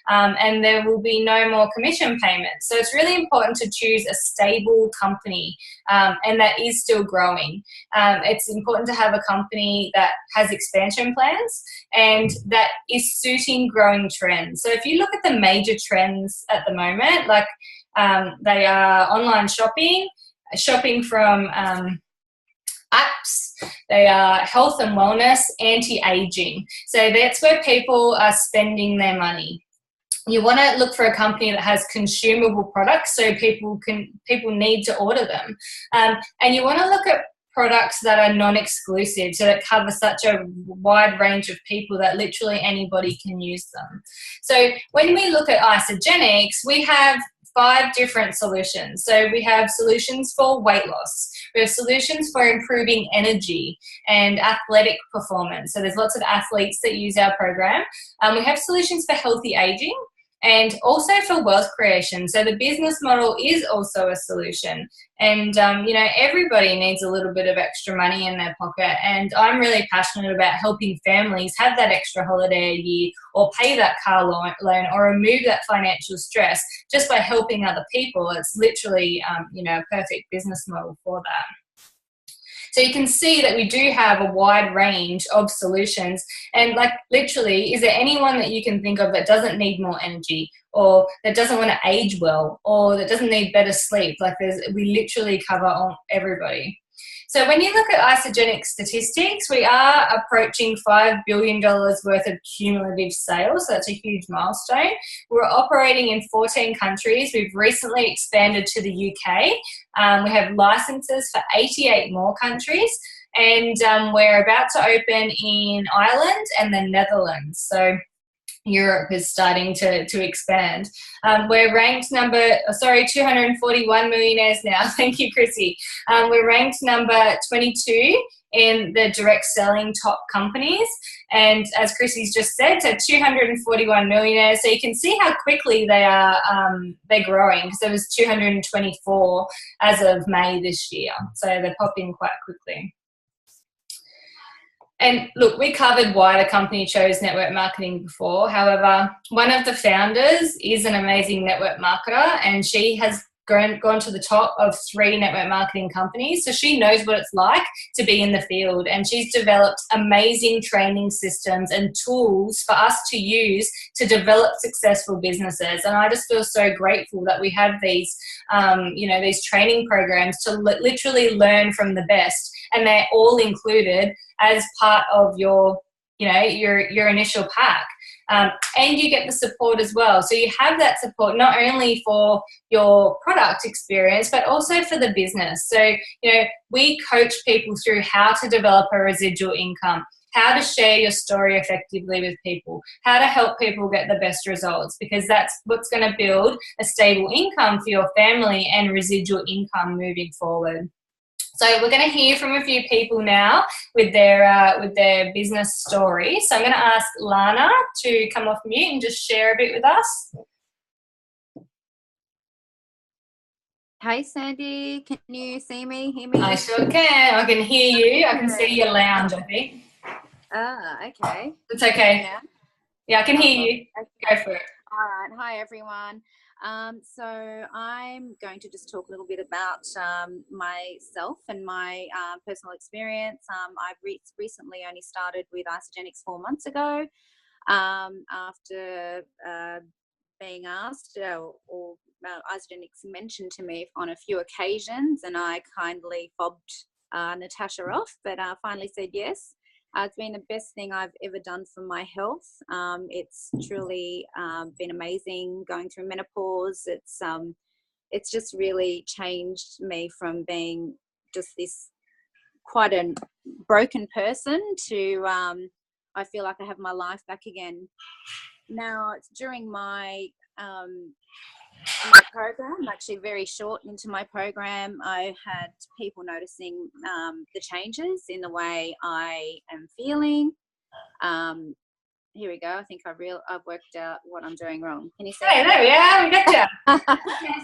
and there will be no more commission payments. So it's really important to choose a stable company, and that is still growing. It's important to have a company that has expansion plans and that is suiting growing trends. So if you look at the major trends at the moment, they are online shopping from apps, they are health and wellness, anti-aging. So that's where people are spending their money. You want to look for a company that has consumable products, so people need to order them. And you want to look at products that are non-exclusive, so that cover such a wide range of people that literally anybody can use them. So when we look at Isagenix, we have 5 different solutions. So we have solutions for weight loss. We have solutions for improving energy and athletic performance. So there's lots of athletes that use our program. We have solutions for healthy aging and also for wealth creation. So the business model is also a solution. And, you know, everybody needs a little bit of extra money in their pocket. And I'm really passionate about helping families have that extra holiday a year, or pay that car loan, or remove that financial stress just by helping other people. It's literally, you know, a perfect business model for that. So you can see that we do have a wide range of solutions, and like literally, is there anyone that you can think of that doesn't need more energy, or that doesn't want to age well, or that doesn't need better sleep? Like we literally cover on everybody. So when you look at Isagenix statistics, we are approaching $5 billion worth of cumulative sales. So that's a huge milestone. We're operating in 14 countries. We've recently expanded to the UK. We have licenses for 88 more countries. And we're about to open in Ireland and the Netherlands. So Europe is starting to expand. We're ranked 241 millionaires now. Thank you, Chrissy. We're ranked number 22 in the direct selling top companies. And as Chrissy's just said, so 241 millionaires. So you can see how quickly they are, they're growing, because there was 224 as of May this year. So they're popping quite quickly. And look, we covered why the company chose network marketing before. However, one of the founders is an amazing network marketer, and she has gone to the top of 3 network marketing companies. So she knows what it's like to be in the field, and she's developed amazing training systems and tools for us to use to develop successful businesses. And I just feel so grateful that we have these, you know, these training programs to literally learn from the best, and they're all included as part of your, you know, your initial pack. And you get the support as well. So you have that support not only for your product experience, but also for the business. So, you know, we coach people through how to develop a residual income, how to share your story effectively with people, how to help people get the best results, because that's what's going to build a stable income for your family and residual income moving forward. So we're going to hear from a few people now with their business story. So I'm going to ask Lana to come off mute and just share a bit with us. Hey Sandy, can you see me, hear me? I sure can. I can hear you. I can see your lounge, I think. Ah, okay. It's okay. Yeah, I can hear you. Okay. Go for it. All right. Hi, everyone. So I'm going to just talk a little bit about myself and my personal experience. I've recently only started with Isagenix 4 months ago, after being asked, or Isagenix mentioned to me on a few occasions, and I kindly fobbed Natasha off, but finally said yes. It's been the best thing I've ever done for my health. It's truly been amazing going through menopause. It's just really changed me from being just this quite a broken person to I feel like I have my life back again. Now, during my program, actually very short into my program, I had people noticing the changes in the way I am feeling. Here we go. I think I've worked out what I'm doing wrong. Can you see? Hey, there we are. We gotcha.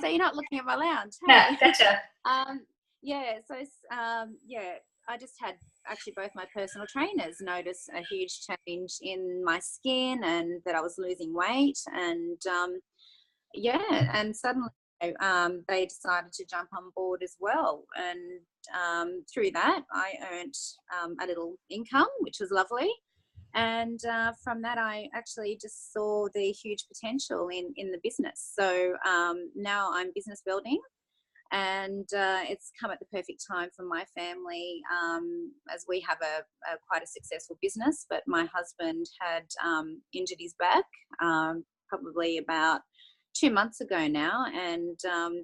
So you're not looking at my lounge. Hey? No, gotcha. Yeah. So yeah, I just had actually both my personal trainers notice a huge change in my skin, and that I was losing weight, and yeah, and suddenly they decided to jump on board as well, and through that I earned a little income, which was lovely. And from that, I actually just saw the huge potential in the business. So now I'm business building, and it's come at the perfect time for my family, as we have quite a successful business, but my husband had injured his back probably about 2 months ago now, and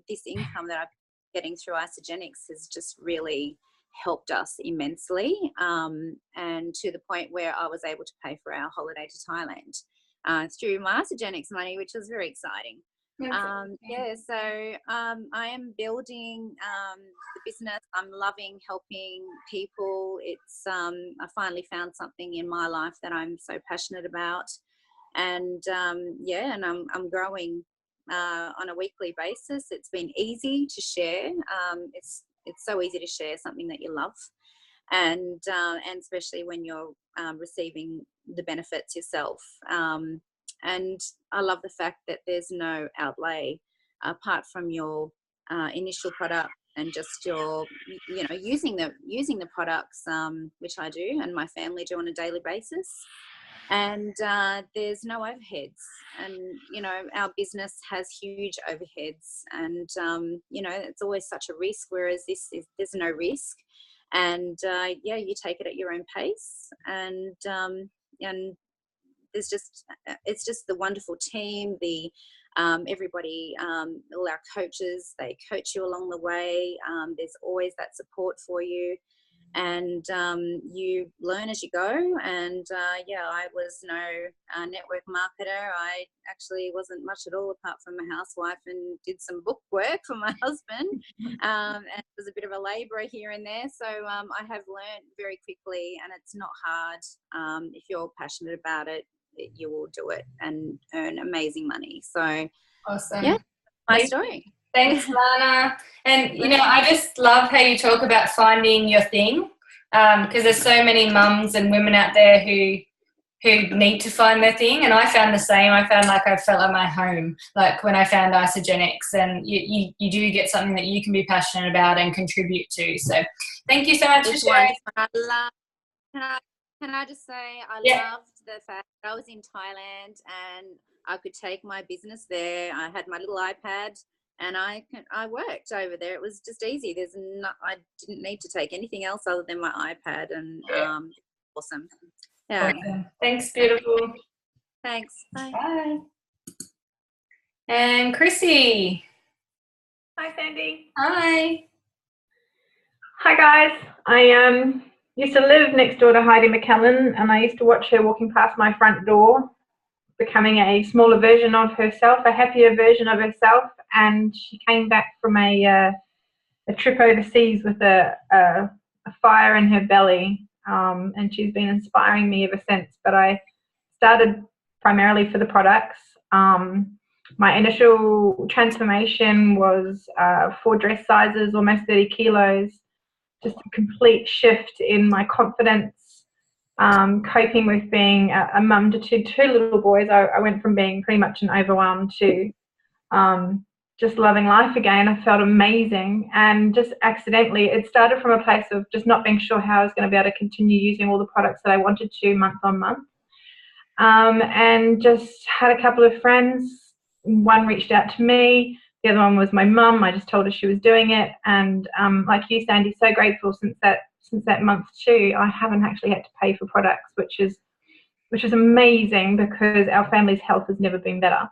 this income that I'm getting through Isagenix has just really helped us immensely, and to the point where I was able to pay for our holiday to Thailand through my Isagenix money, which was very exciting. Yeah, so I am building the business. I'm loving helping people. It's I finally found something in my life that I'm so passionate about, and yeah, and I'm growing on a weekly basis. It's been easy to share. It's so easy to share something that you love, and especially when you're receiving the benefits yourself. And I love the fact that there's no outlay apart from your initial product and just your, using the products, which I do and my family do on a daily basis. And there's no overheads, and our business has huge overheads, and it's always such a risk, whereas there's no risk, and yeah, you take it at your own pace, and it's just the wonderful team, the everybody, all our coaches, they coach you along the way. There's always that support for you, and you learn as you go. And yeah, I was no network marketer. I actually wasn't much at all, apart from a housewife, and did some book work for my husband, and was a bit of a labourer here and there. So I have learned very quickly, and it's not hard. If you're passionate about it, you will do it and earn amazing money. So awesome. Yeah, my story. Thanks, Lana. And I just love how you talk about finding your thing, because there's so many mums and women out there who need to find their thing, and I found the same. I found like I felt at my home, like when I found Isagenix, and you do get something that you can be passionate about and contribute to. So thank you so much for sharing. Can I just say I loved the fact that I was in Thailand and I could take my business there. I had my little iPad and I worked over there. It was just easy. I didn't need to take anything else other than my iPad, and awesome. Yeah. Awesome. Thanks, beautiful. Thanks. Bye. Bye. And Chrissy. Hi, Sandy. Hi. Hi, guys. I used to live next door to Heidi McKellen, and I used to watch her walking past my front door, becoming a smaller version of herself, a happier version of herself. And she came back from a trip overseas with a fire in her belly, and she's been inspiring me ever since. But I started primarily for the products. My initial transformation was 4 dress sizes, almost 30 kilos. Just a complete shift in my confidence, coping with being a mum to two little boys. I went from being pretty much an overwhelm to just loving life again. I felt amazing, and just accidentally, it started from a place of just not being sure how I was going to be able to continue using all the products that I wanted to month on month, and just had a couple of friends. One reached out to me. The other one was my mum. I just told her she was doing it, and like you, Sandy, so grateful since that month too. I haven't actually had to pay for products, which is amazing, because our family's health has never been better.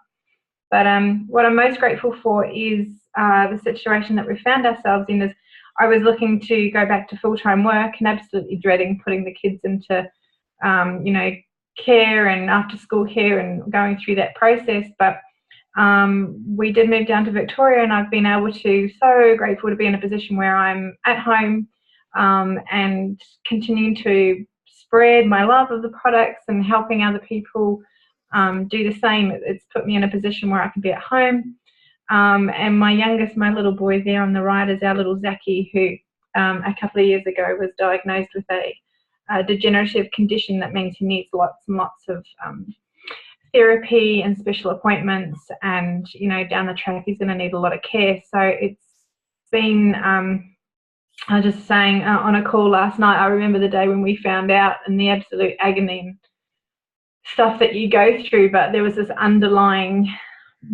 But what I'm most grateful for is the situation that we found ourselves in. Is I was looking to go back to full-time work and absolutely dreading putting the kids into care and after-school care and going through that process, but we did move down to Victoria, and I've been able to, so grateful to be in a position where I'm at home and continuing to spread my love of the products and helping other people do the same. It's put me in a position where I can be at home. And my youngest, my little boy there on the right, is our little Zachy, who a couple of years ago was diagnosed with a degenerative condition that means he needs lots and lots of therapy and special appointments, and down the track he's going to need a lot of care. So it's been I was just saying on a call last night, I remember the day when we found out and the absolute agony and stuff that you go through, but there was this underlying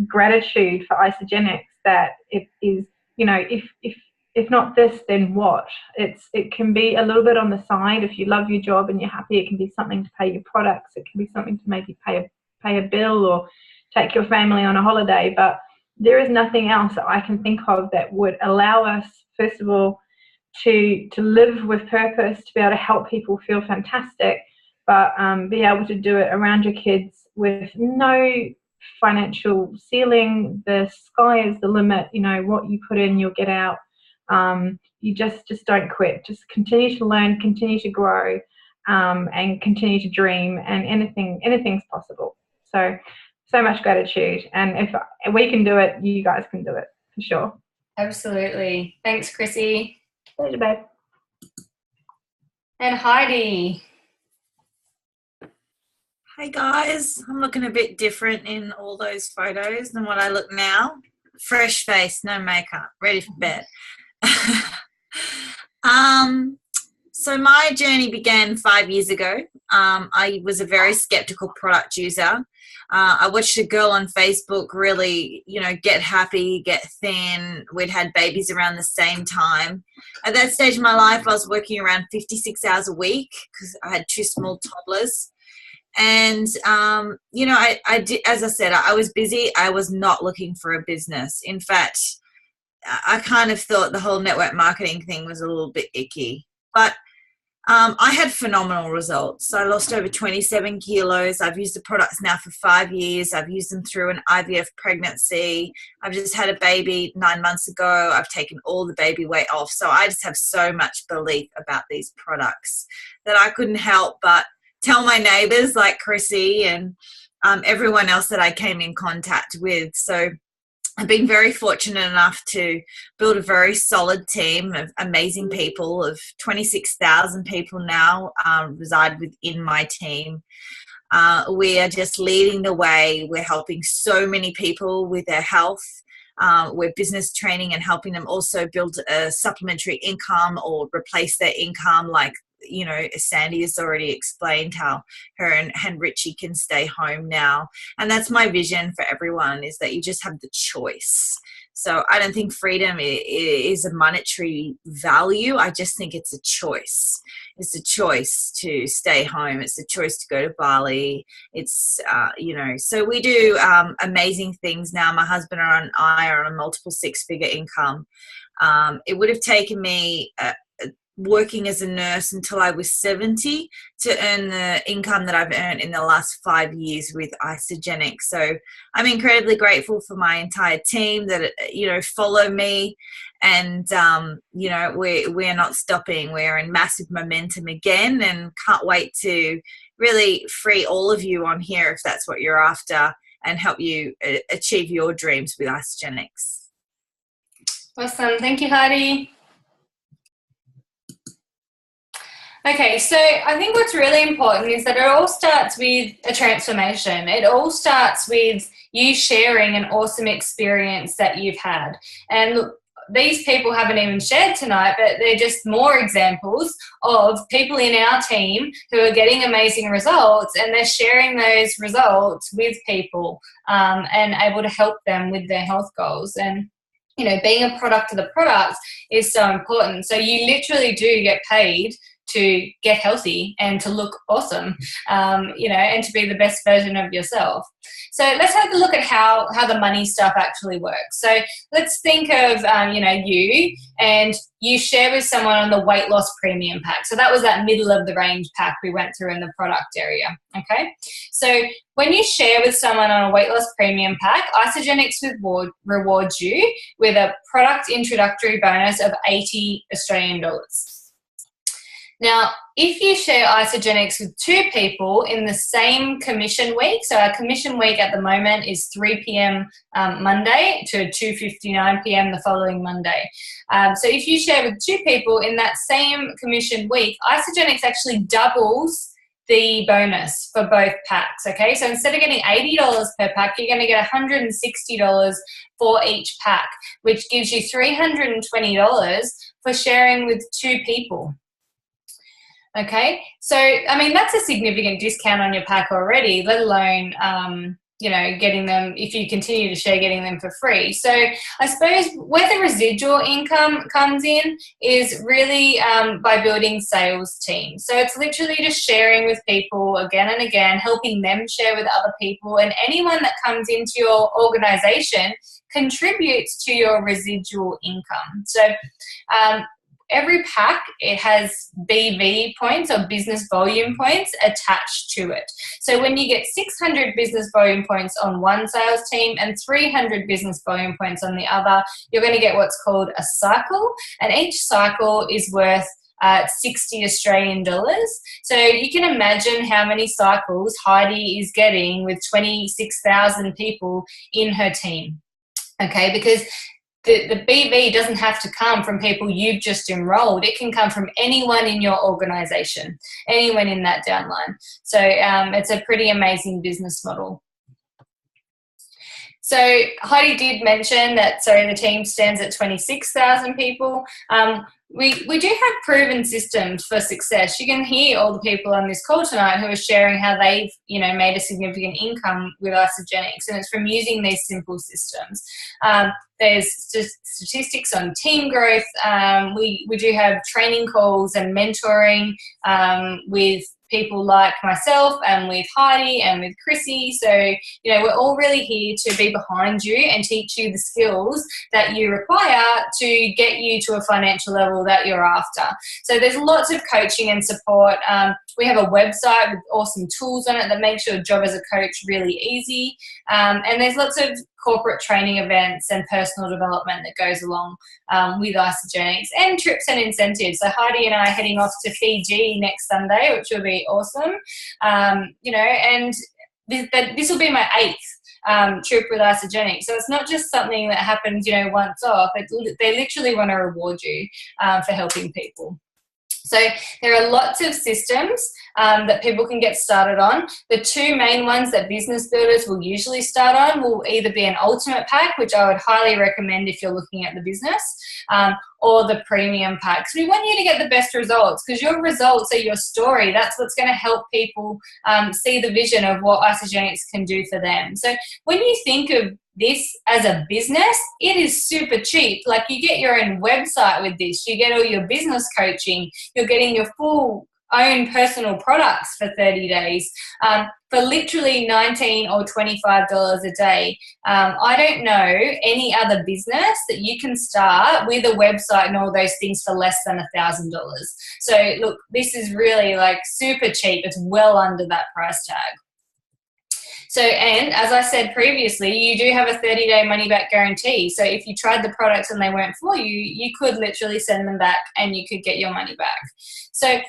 gratitude for Isagenix that it is, if not this, then what? It can be a little bit on the side. If you love your job and you're happy, it can be something to pay your products. It can be something to maybe pay a bill or take your family on a holiday. But there is nothing else that I can think of that would allow us, first of all, to live with purpose, to be able to help people feel fantastic, but be able to do it around your kids with no financial ceiling. The sky is the limit. You know, what you put in, you'll get out. You just don't quit. Just continue to learn, continue to grow, and continue to dream, and anything's possible. So much gratitude, and if we can do it, you guys can do it for sure. Absolutely. Thanks, Chrissy. Pleasure, babe. And Heidi. Hey guys, I'm looking a bit different in all those photos than what I look now. Fresh face, no makeup, ready for bed. So my journey began 5 years ago. I was a very skeptical product user. I watched a girl on Facebook really, get happy, get thin. We'd had babies around the same time. At that stage of my life, I was working around 56 hours a week because I had 2 small toddlers. And, I did, as I said, I was busy. I was not looking for a business. In fact, I kind of thought the whole network marketing thing was a little bit icky. But I had phenomenal results. I lost over 27 kilos. I've used the products now for 5 years. I've used them through an IVF pregnancy. I've just had a baby 9 months ago. I've taken all the baby weight off. So I just have so much belief about these products that I couldn't help but tell my neighbors like Chrissy and everyone else that I came in contact with. So I've been very fortunate enough to build a very solid team of amazing people. Of 26,000 people now reside within my team. We are just leading the way. We're helping so many people with their health. We're business training and helping them also build a supplementary income or replace their income, like Sandy has already explained how her and Richie can stay home now. And that's my vision for everyone, is that you just have the choice. So I don't think freedom is a monetary value. I just think it's a choice. It's a choice to stay home. It's a choice to go to Bali. It's, so we do amazing things now. My husband and I are on a multiple 6-figure income. It would have taken me working as a nurse until I was 70 to earn the income that I've earned in the last 5 years with Isagenix. So I'm incredibly grateful for my entire team that, follow me, and, we're not stopping. We're in massive momentum again, and can't wait to really free all of you on here if that's what you're after, and help you achieve your dreams with Isagenix. Awesome. Thank you, Heidi. Okay, so I think what's really important is that it all starts with a transformation. It all starts with you sharing an awesome experience that you've had. And look, these people haven't even shared tonight, but they're just more examples of people in our team who are getting amazing results, and they're sharing those results with people and able to help them with their health goals. And being a product of the product is so important. So you literally do get paid to get healthy and to look awesome, and to be the best version of yourself. So let's have a look at how the money stuff actually works. So let's think of, you, and you share with someone on the weight loss premium pack. So that was that middle of the range pack we went through in the product area, okay? So when you share with someone on a weight loss premium pack, Isagenix rewards you with a product introductory bonus of 80 Australian dollars. Now, if you share Isagenix with 2 people in the same commission week, so our commission week at the moment is 3 p.m. Monday to 2:59 p.m. the following Monday. So if you share with 2 people in that same commission week, Isagenix actually doubles the bonus for both packs, okay? So instead of getting $80 per pack, you're going to get $160 for each pack, which gives you $320 for sharing with 2 people. Okay, so, that's a significant discount on your pack already, let alone, getting them, if you continue to share, getting them for free. So I suppose where the residual income comes in is really by building sales teams. So it's literally just sharing with people again and again, helping them share with other people, and anyone that comes into your organization contributes to your residual income. So every pack, it has BV points or business volume points attached to it. So when you get 600 business volume points on one sales team and 300 business volume points on the other, you're going to get what's called a cycle, and each cycle is worth 60 Australian dollars. So you can imagine how many cycles Heidi is getting with 26,000 people in her team. Okay, because the BV doesn't have to come from people you've just enrolled. It can come from anyone in your organisation, anyone in that downline. So it's a pretty amazing business model. So Heidi did mention that, the team stands at 26,000 people. We do have proven systems for success. You can hear all the people on this call tonight who are sharing how they've, made a significant income with Isagenix, and it's from using these simple systems. There's statistics on team growth. We do have training calls and mentoring with people like myself and with Heidi and with Chrissy. So, we're all really here to be behind you and teach you the skills that you require to get you to a financial level that you're after. So there's lots of coaching and support. We have a website with awesome tools on it that makes your job as a coach really easy. And there's lots of corporate training events and personal development that goes along with Isagenix, and trips and incentives. So Heidi and I are heading off to Fiji next Sunday, which will be awesome. And this will be my 8th trip with Isagenix. So it's not just something that happens, once off. They literally want to reward you for helping people. So there are lots of systems that people can get started on. The two main ones that business builders will usually start on will either be an ultimate pack, which I would highly recommend if you're looking at the business, or the premium packs. We want you to get the best results, because your results are your story. That's what's going to help people see the vision of what Isagenix can do for them. So when you think of this as a business, it is super cheap. Like, you get your own website with this, you get all your business coaching, you're getting your full own personal products for 30 days for literally $19 or $25 a day. I don't know any other business that you can start with a website and all those things for less than $1,000. So look, this is really super cheap. It's well under that price tag. So, and as I said previously, you do have a 30-day money-back guarantee. So if you tried the products and they weren't for you, you could literally send them back and you could get your money back. So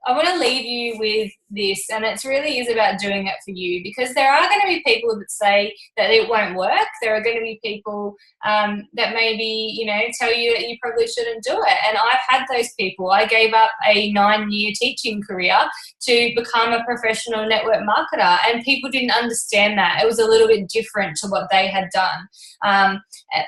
I want to leave you with this, and it really is about doing it for you, because there are going to be people that say that it won't work. There are going to be people that maybe, tell you that you probably shouldn't do it. And I've had those people. I gave up a 9-year teaching career to become a professional network marketer, and people didn't understand that. It was a little bit different to what they had done.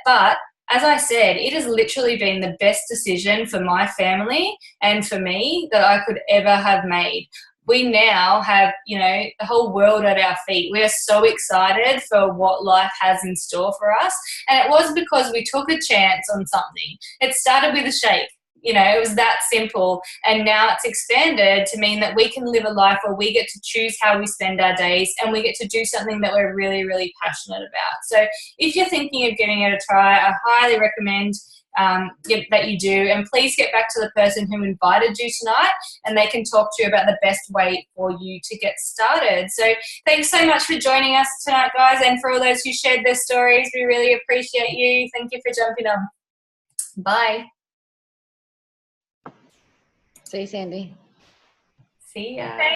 But as I said, it has literally been the best decision for my family and for me that I could ever have made. We now have, the whole world at our feet. We are so excited for what life has in store for us. And it was because we took a chance on something. It started with a shake. It was that simple. And now it's expanded to mean that we can live a life where we get to choose how we spend our days, and we get to do something that we're really, really passionate about. So if you're thinking of giving it a try, I highly recommend that you do. And please get back to the person who invited you tonight, and they can talk to you about the best way for you to get started. So thanks so much for joining us tonight, guys. And for all those who shared their stories, we really appreciate you. Thank you for jumping on. Bye. See you, Sandy. See ya.